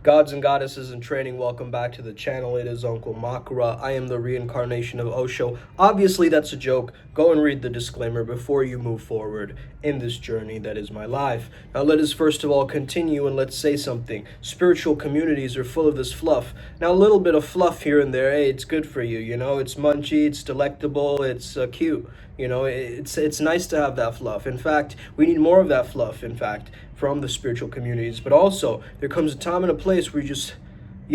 Gods and goddesses in training, welcome back to the channel. It is Uncle Makara. I am the reincarnation of Osho. Obviously, that's a joke. Go and read the disclaimer before you move forward in this journey that is my life. Now, let us first of all continue and let's say something. Spiritual communities are full of this fluff. Now, a little bit of fluff here and there, hey, it's good for you, you know? It's munchy, it's delectable, it's cute. You know, it's nice to have that fluff. In fact, we need more of that fluff, in fact, from the spiritual communities. But also, there comes a time and a place where you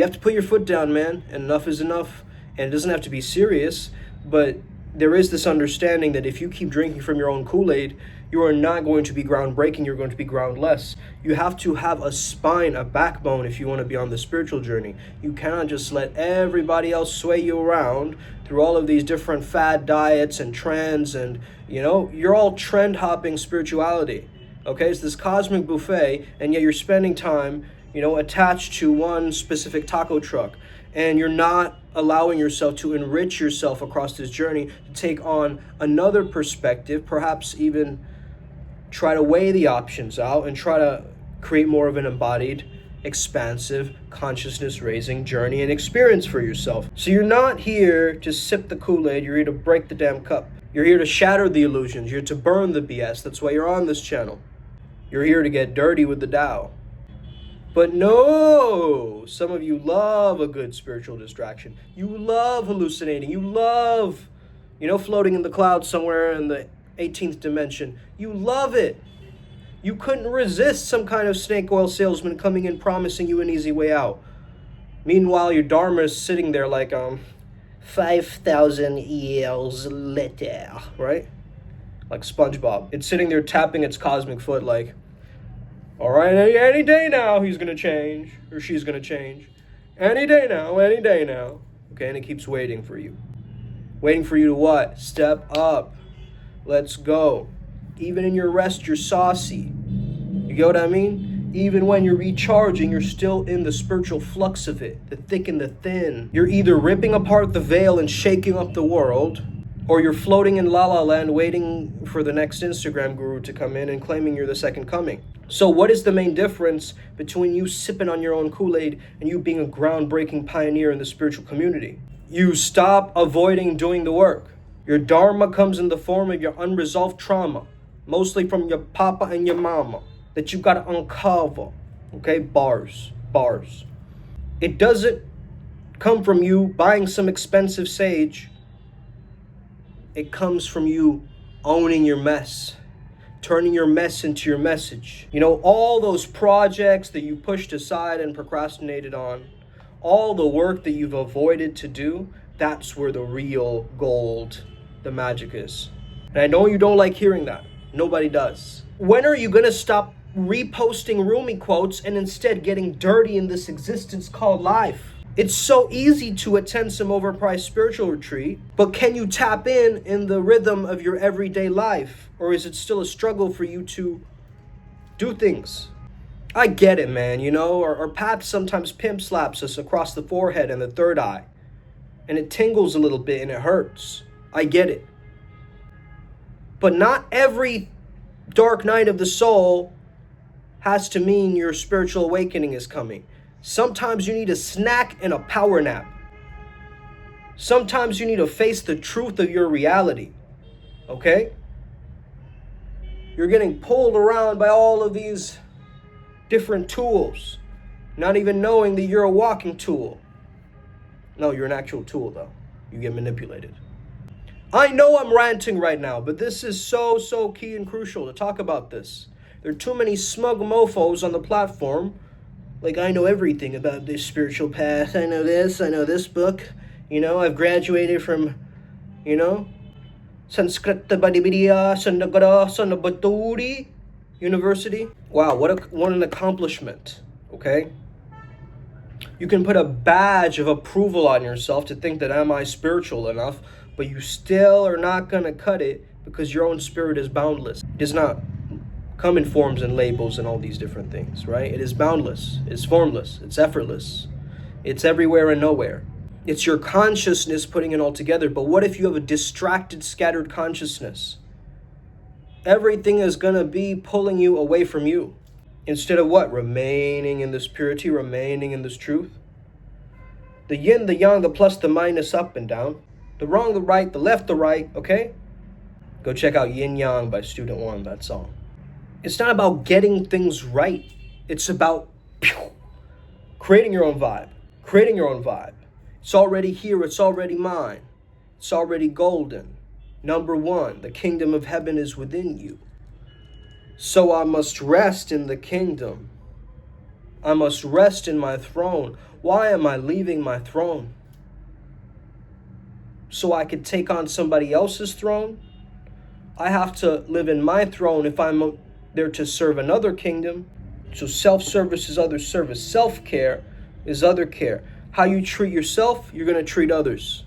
have to put your foot down, man, and enough is enough. And it doesn't have to be serious, but there is this understanding that if you keep drinking from your own Kool-Aid, you are not going to be groundbreaking, you're going to be groundless. You have to have a spine, a backbone if you want to be on the spiritual journey. You cannot just let everybody else sway you around through all of these different fad diets and trends and, you know, you're all trend hopping spirituality. Okay, it's this cosmic buffet, and yet you're spending time, you know, attached to one specific taco truck, and you're not allowing yourself to enrich yourself across this journey to take on another perspective, perhaps even try to weigh the options out and try to create more of an embodied, expansive, consciousness-raising journey and experience for yourself. So you're not here to sip the Kool-Aid, you're here to break the damn cup. You're here to shatter the illusions, you're here to burn the BS. That's why you're on this channel. You're here to get dirty with the Tao. But no, some of you love a good spiritual distraction. You love hallucinating. You love, you know, floating in the clouds somewhere in the 18th dimension. You love it. You couldn't resist some kind of snake oil salesman coming in promising you an easy way out. Meanwhile, your Dharma is sitting there like 5,000 years later, right? Like SpongeBob. It's sitting there tapping its cosmic foot like, all right, any day now he's going to change, or she's going to change. Any day now, any day now. Okay, and it keeps waiting for you. Waiting for you to what? Step up. Let's go. Even in your rest, you're saucy. You get what I mean? Even when you're recharging, you're still in the spiritual flux of it, the thick and the thin. You're either ripping apart the veil and shaking up the world, or you're floating in La La Land waiting for the next Instagram guru to come in and claiming you're the second coming. So what is the main difference between you sipping on your own Kool-Aid and you being a groundbreaking pioneer in the spiritual community? You stop avoiding doing the work. Your Dharma comes in the form of your unresolved trauma, mostly from your papa and your mama, that you gotta uncover. Okay, bars. It doesn't come from you buying some expensive sage. It comes from you owning your mess, turning your mess into your message. You know, all those projects that you pushed aside and procrastinated on, all the work that you've avoided to do, that's where the real gold, the magic is. And I know you don't like hearing that. Nobody does. When are you gonna stop reposting Rumi quotes and instead getting dirty in this existence called life? It's so easy to attend some overpriced spiritual retreat, but can you tap in the rhythm of your everyday life? Or is it still a struggle for you to do things? I get it, man, you know, our path sometimes pimp slaps us across the forehead and the third eye, and it tingles a little bit and it hurts. I get it. But not every dark night of the soul has to mean your spiritual awakening is coming. Sometimes you need a snack and a power nap. Sometimes you need to face the truth of your reality. Okay? You're getting pulled around by all of these different tools, not even knowing that you're a walking tool. No, you're an actual tool, though. You get manipulated. I know I'm ranting right now, but this is so key and crucial to talk about this. There are too many smug mofos on the platform. Like, I know everything about this spiritual path. I know this book. You know, I've graduated from, you know, Sanskrita Badibidiya Sandagara Sanabaturi University. Wow, what an accomplishment, okay? You can put a badge of approval on yourself to think that am I spiritual enough, but you still are not going to cut it because your own spirit is boundless. It does not come in forms and labels and all these different things, right? It is boundless, it's formless, it's effortless, it's everywhere and nowhere. It's your consciousness putting it all together. But what if you have a distracted, scattered consciousness? Everything is going to be pulling you away from you. Instead of what? Remaining in this purity, remaining in this truth. The yin, the yang, the plus, the minus, up and down. The wrong, the right, the left, the right, okay? Go check out Yin Yang by Student One, that song. It's not about getting things right. It's about creating your own vibe. Creating your own vibe. It's already here. It's already mine. It's already golden. Number one, the kingdom of heaven is within you. So I must rest in the kingdom. I must rest in my throne. Why am I leaving my throne? So I could take on somebody else's throne? I have to live in my throne if I'm there to serve another kingdom. So self-service is other service. Self-care is other care. How you treat yourself, you're going to treat others.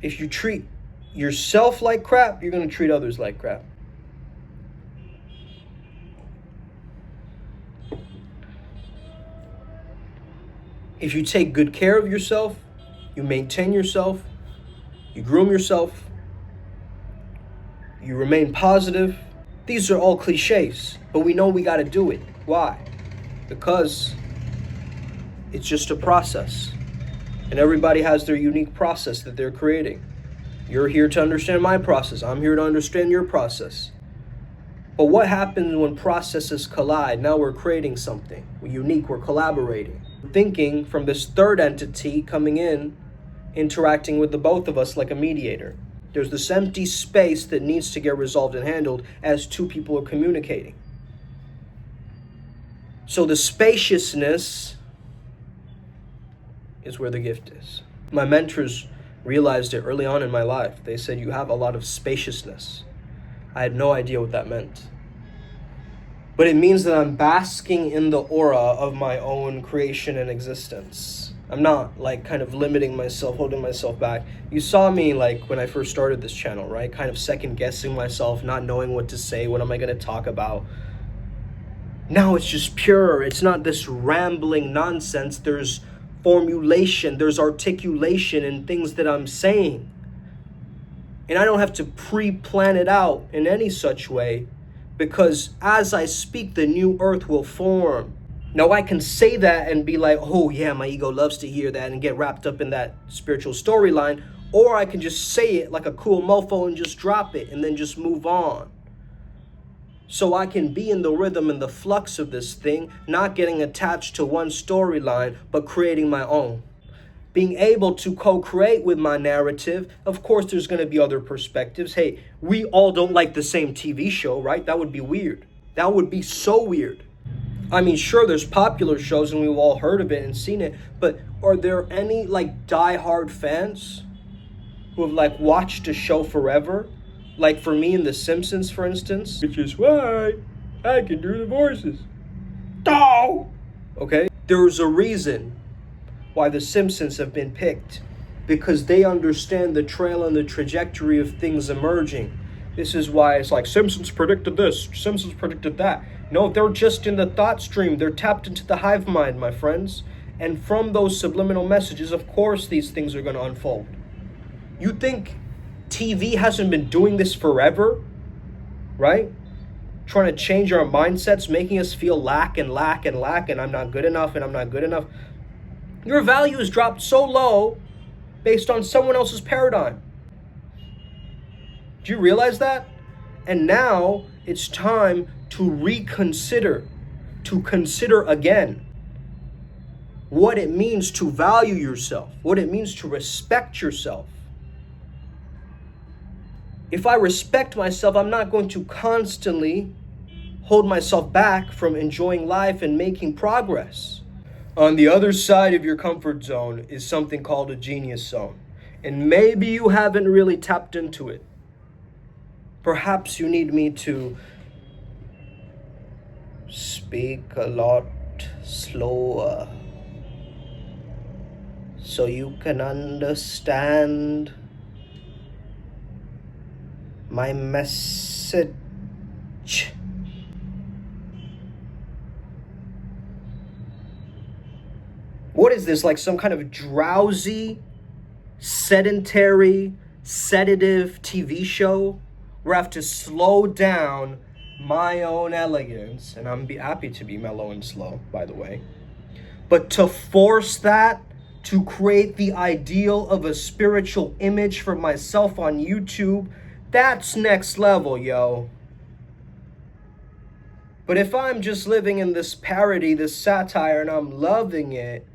If you treat yourself like crap, you're going to treat others like crap. If you take good care of yourself, you maintain yourself, you groom yourself, you remain positive. These are all cliches, but we know we got to do it. Why? Because it's just a process. And everybody has their unique process that they're creating. You're here to understand my process. I'm here to understand your process. But what happens when processes collide? Now we're creating something. We're unique. We're collaborating. Thinking from this third entity coming in, interacting with the both of us like a mediator. There's this empty space that needs to get resolved and handled as two people are communicating. So the spaciousness is where the gift is. My mentors realized it early on in my life. They said, you have a lot of spaciousness. I had no idea what that meant. But it means that I'm basking in the aura of my own creation and existence. I'm not like kind of limiting myself, holding myself back. You saw me like when I first started this channel, right? Kind of second guessing myself, not knowing what to say, what am I going to talk about. Now it's just pure. It's not this rambling nonsense. There's formulation, there's articulation in things that I'm saying. And I don't have to pre-plan it out in any such way, because as I speak, the new earth will form. Now I can say that and be like, oh yeah, my ego loves to hear that and get wrapped up in that spiritual storyline. Or I can just say it like a cool mofo and just drop it and then just move on. So I can be in the rhythm and the flux of this thing, not getting attached to one storyline, but creating my own. Being able to co-create with my narrative. Of course, there's going to be other perspectives. Hey, we all don't like the same TV show, right? That would be weird. That would be so weird. I mean, sure, there's popular shows and we've all heard of it and seen it, but are there any like diehard fans who have like watched a show forever? Like for me in The Simpsons, for instance. Which is why I can do the voices. Oh! Okay? There's a reason why The Simpsons have been picked. Because they understand the trail and the trajectory of things emerging. This is why it's like, Simpsons predicted this, Simpsons predicted that. No, they're just in the thought stream. They're tapped into the hive mind, my friends. And from those subliminal messages, of course, these things are going to unfold. You think TV hasn't been doing this forever, right? Trying to change our mindsets, making us feel lack, and I'm not good enough, and I'm not good enough. Your value is dropped so low based on someone else's paradigm. Do you realize that? And now it's time to reconsider, to consider again what it means to value yourself, what it means to respect yourself. If I respect myself, I'm not going to constantly hold myself back from enjoying life and making progress. On the other side of your comfort zone is something called a genius zone. And maybe you haven't really tapped into it. Perhaps you need me to speak a lot slower so you can understand my message. What is this, like some kind of drowsy, sedentary, sedative TV show where I have to slow down my own elegance, and I'm happy to be mellow and slow, by the way. But to force that, to create the ideal of a spiritual image for myself on YouTube, that's next level, yo. But if I'm just living in this parody, this satire, and I'm loving it,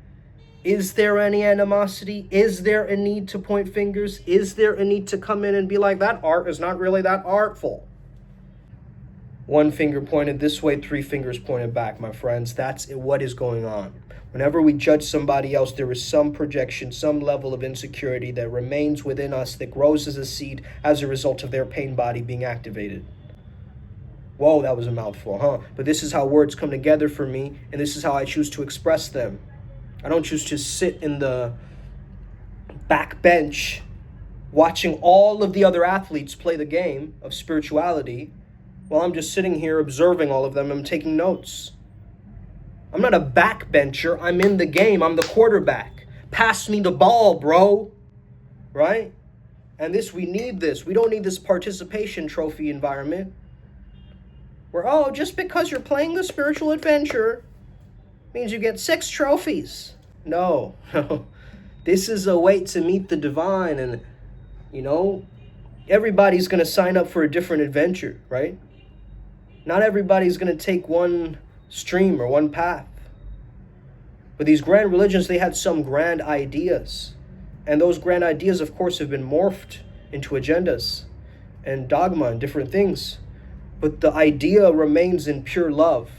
is there any animosity? Is there a need to point fingers? Is there a need to come in and be like, that art is not really that artful? One finger pointed this way, three fingers pointed back, my friends. That's what is going on. Whenever we judge somebody else, there is some projection, some level of insecurity that remains within us that grows as a seed as a result of their pain body being activated. Whoa, that was a mouthful, huh? But this is how words come together for me, and this is how I choose to express them. I don't choose to sit in the back bench watching all of the other athletes play the game of spirituality while I'm just sitting here observing all of them and taking notes. I'm not a backbencher. I'm in the game. I'm the quarterback. Pass me the ball, bro. Right? And we need this. We don't need this participation trophy environment where, oh, just because you're playing the spiritual adventure means you get 6 trophies. No. This is a way to meet the divine, and, everybody's going to sign up for a different adventure, right? Not everybody's going to take one stream or one path. But these grand religions, they had some grand ideas. And those grand ideas, of course, have been morphed into agendas and dogma and different things. But the idea remains in pure love.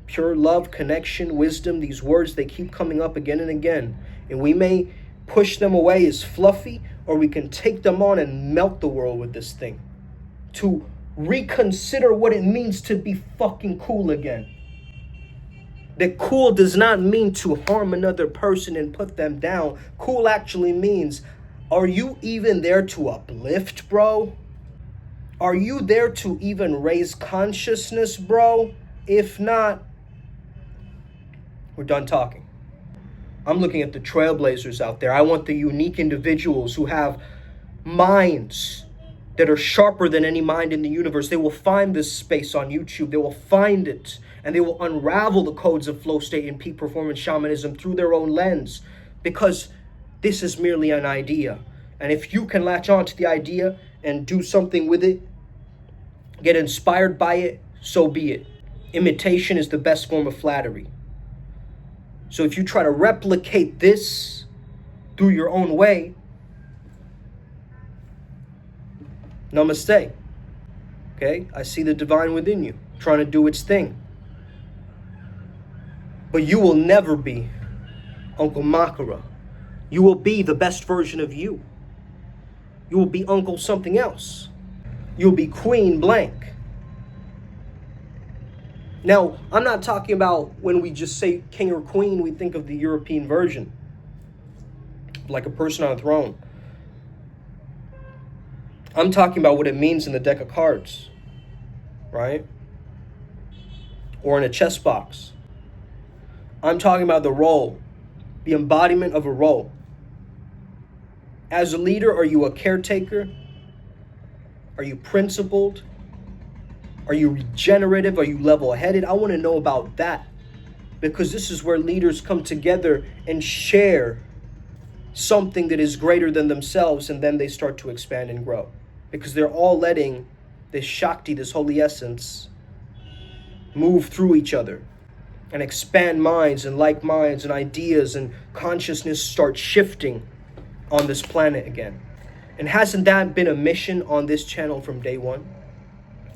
Pure love, connection, wisdom, these words, they keep coming up again and again. And we may push them away as fluffy, or we can take them on and melt the world with this thing. To reconsider what it means to be fucking cool again. That cool does not mean to harm another person and put them down. Cool actually means, are you even there to uplift, bro? Are you there to even raise consciousness, bro? If not, we're done talking. I'm looking at the trailblazers out there. I want the unique individuals who have minds that are sharper than any mind in the universe. They will find this space on YouTube. They will find it, and they will unravel the codes of flow state and peak performance shamanism through their own lens, because this is merely an idea. And if you can latch on to the idea and do something with it, get inspired by it, so be it. Imitation is the best form of flattery. So if you try to replicate this through your own way, namaste. Okay? I see the divine within you trying to do its thing. But you will never be Uncle Makara. You will be the best version of you. You will be Uncle something else. You'll be Queen blank. Now, I'm not talking about when we just say king or queen, we think of the European version, like a person on a throne. I'm talking about what it means in the deck of cards, right? Or in a chess box. I'm talking about the role, the embodiment of a role. As a leader, are you a caretaker? Are you principled? Are you regenerative? Are you level-headed? I want to know about that, because this is where leaders come together and share something that is greater than themselves, and then they start to expand and grow, because they're all letting this Shakti, this holy essence, move through each other and expand minds and like minds and ideas, and consciousness start shifting on this planet again. And hasn't that been a mission on this channel from day one?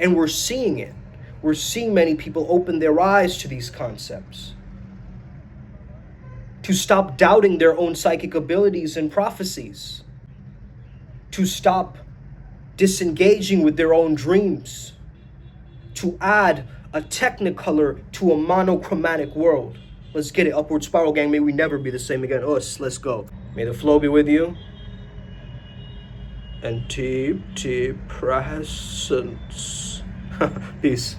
And we're seeing it. We're seeing many people open their eyes to these concepts, to stop doubting their own psychic abilities and prophecies, to stop disengaging with their own dreams, to add a technicolor to a monochromatic world. Let's get it. Upward spiral, gang. May we never be the same again. Us, let's go. May the flow be with you. And deep presence. Peace.